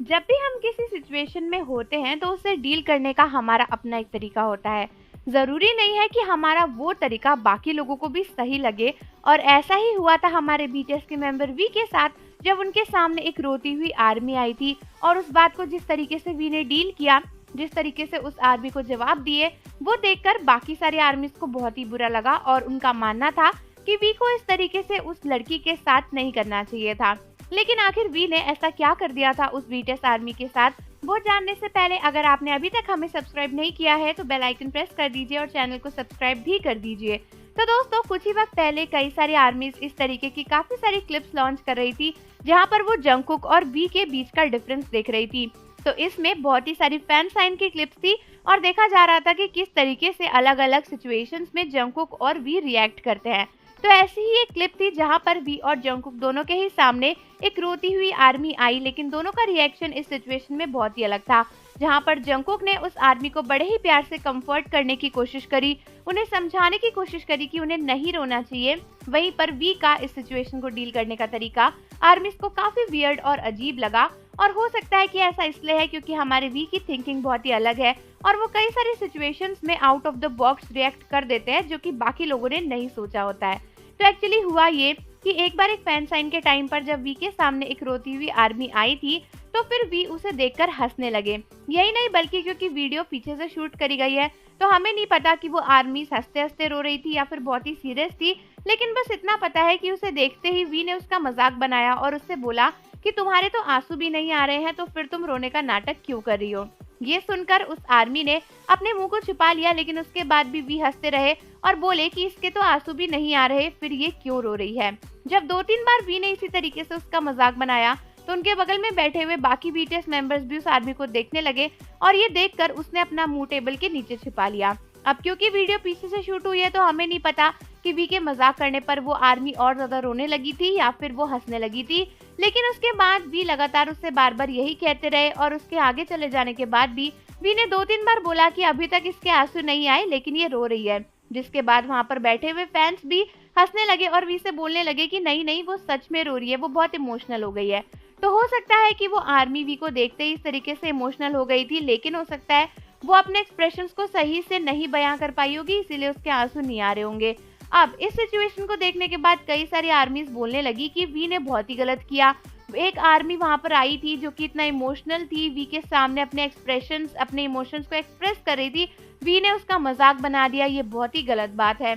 जब भी हम किसी सिचुएशन में होते हैं तो उससे डील करने का हमारा अपना एक तरीका होता है। ज़रूरी नहीं है कि हमारा वो तरीका बाकी लोगों को भी सही लगे। और ऐसा ही हुआ था हमारे बीटीएस के मेंबर वी के साथ, जब उनके सामने एक रोती हुई आर्मी आई थी और उस बात को जिस तरीके से वी ने डील किया, जिस तरीके से उस आर्मी को जवाब दिए, वो देखकर बाकी सारे आर्मीज को बहुत ही बुरा लगा और उनका मानना था कि वी को इस तरीके से उस लड़की के साथ नहीं करना चाहिए था। लेकिन आखिर वी ने ऐसा क्या कर दिया था उस बीटीएस आर्मी के साथ, वो जानने से पहले अगर आपने अभी तक हमें सब्सक्राइब नहीं किया है तो बेल आइकन प्रेस कर दीजिए और चैनल को सब्सक्राइब भी कर दीजिए। तो दोस्तों, कुछ ही वक्त पहले कई सारी आर्मीज इस तरीके की काफी सारी क्लिप्स लॉन्च कर रही थी जहां पर वो जंगकुक और वी के बीच का डिफरेंस देख रही थी। तो इसमें बहुत ही सारी फैन साइन की क्लिप्स थी और देखा जा रहा था कि किस तरीके से अलग अलग सिचुएशंस में जंगकुक और वी रिएक्ट करते हैं। तो ऐसी ही एक क्लिप थी जहां पर वी और जंगकुक दोनों के ही सामने एक रोती हुई आर्मी आई, लेकिन दोनों का रिएक्शन इस सिचुएशन में बहुत ही अलग था। जहां पर जंगकुक ने उस आर्मी को बड़े ही प्यार से कंफर्ट करने की कोशिश करी, उन्हें समझाने की कोशिश करी कि उन्हें नहीं रोना चाहिए। वहीं पर वी का इस सिचुएशन को डील करने का तरीका आर्मीज को काफी वियर्ड और अजीब लगा। और हो सकता है कि ऐसा इसलिए है क्योंकि हमारे वी की थिंकिंग बहुत ही अलग है और वो कई सारी सिचुएशंस में out of the box react कर देते हैं जो कि बाकी लोगों ने नहीं सोचा होता है। तो एक्चुअली हुआ ये कि एक बार एक फैन साइन के टाइम पर जब वी के सामने एक रोती हुई आर्मी आई थी तो फिर वी उसे देखकर हंसने लगे। यही नहीं बल्कि क्योंकि वीडियो पीछे से शूट करी गई है तो हमें नहीं पता कि वो आर्मी हंसते हंसते रो रही थी या फिर बहुत ही सीरियस थी, लेकिन बस इतना पता है कि उसे देखते ही वी ने उसका मजाक बनाया और उससे बोला कि तुम्हारे तो आंसू भी नहीं आ रहे हैं तो फिर तुम रोने का नाटक क्यों कर रही हो। ये सुनकर उस आर्मी ने अपने मुंह को छुपा लिया, लेकिन उसके बाद भी वी हंसते रहे और बोले कि इसके तो आंसू भी नहीं आ रहे, फिर ये क्यों रो रही है। जब 2-3 बार वी ने इसी तरीके से उसका मजाक बनाया तो उनके बगल में बैठे हुए बाकी बीटीएस मेंबर्स भी उस आर्मी को देखने लगे और ये देखकर उसने अपना मुंह टेबल के नीचे छिपा लिया। अब क्योंकि वीडियो पीछे से शूट हुई है तो हमें नहीं पता कि वी के मजाक करने पर वो आर्मी और ज्यादा रोने लगी थी या फिर वो हंसने लगी थी, लेकिन उसके बाद वी लगातार उससे बार बार यही कहते रहे और उसके आगे चले जाने के बाद भी वी ने 2-3 बार बोला कि अभी तक इसके आंसू नहीं आए लेकिन ये रो रही है। जिसके बाद वहां पर बैठे हुए फैंस भी हंसने लगे और वी से बोलने लगे कि नहीं नहीं, वो सच में रो रही है, वो बहुत इमोशनल हो गई है। तो हो सकता है कि वो आर्मी वी को देखते ही इस तरीके से इमोशनल हो गई थी, लेकिन हो सकता है वो अपने एक्सप्रेशंस को सही से नहीं बयां कर पाई होगी, इसीलिए उसके आंसू नहीं आ रहे होंगे। अब इस सिचुएशन को देखने के बाद कई सारी आर्मीज बोलने लगी कि वी ने बहुत ही गलत किया। एक आर्मी वहां पर आई थी जो कि इतना इमोशनल थी, वी के सामने अपने एक्सप्रेशंस, अपने इमोशंस को एक्सप्रेस कर रही थी, वी ने उसका मजाक बना दिया, ये बहुत ही गलत बात है।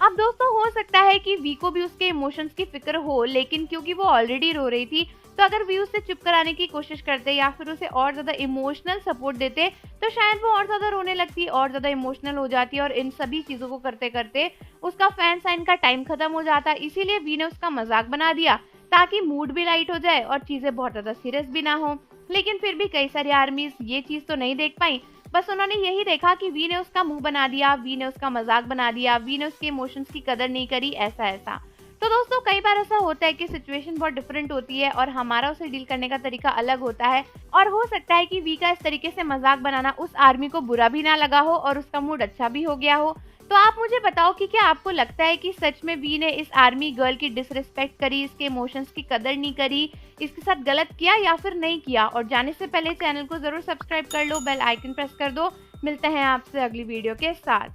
अब दोस्तों, हो सकता है कि वी को भी उसके इमोशंस की फिक्र हो, लेकिन क्योंकि वो ऑलरेडी रो रही थी तो अगर वी उसे चुप कराने की कोशिश करते या फिर उसे और ज्यादा इमोशनल सपोर्ट देते तो शायद वो और ज्यादा रोने लगती, और ज्यादा इमोशनल हो जाती और इन सभी चीजों को करते करते उसका फैन साइन का टाइम खत्म हो जाता। इसीलिए वी ने उसका मजाक बना दिया ताकि मूड भी लाइट हो जाए और चीजें बहुत ज्यादा सीरियस भी ना हो। लेकिन फिर भी कई सारी आर्मीज ये चीज तो नहीं देख पाई, बस उन्होंने यही देखा कि वी ने उसका मुंह बना दिया, वी ने उसका मजाक बना दिया, वी ने उसके इमोशंस की कदर नहीं करी, ऐसा ऐसा। तो दोस्तों, कई बार ऐसा होता है कि सिचुएशन बहुत डिफरेंट होती है और हमारा उसे डील करने का तरीका अलग होता है और हो सकता है कि वी का इस तरीके से मजाक बनाना उस आर्मी को बुरा भी ना लगा हो और उसका मूड अच्छा भी हो गया हो। तो आप मुझे बताओ कि क्या आपको लगता है कि सच में वी ने इस आर्मी गर्ल की डिसरिस्पेक्ट करी, इसके इमोशंस की कदर नहीं करी, इसके साथ गलत किया या फिर नहीं किया? और जाने से पहले चैनल को जरूर सब्सक्राइब कर लो, बेल आइकन प्रेस कर दो। मिलते हैं आपसे अगली वीडियो के साथ।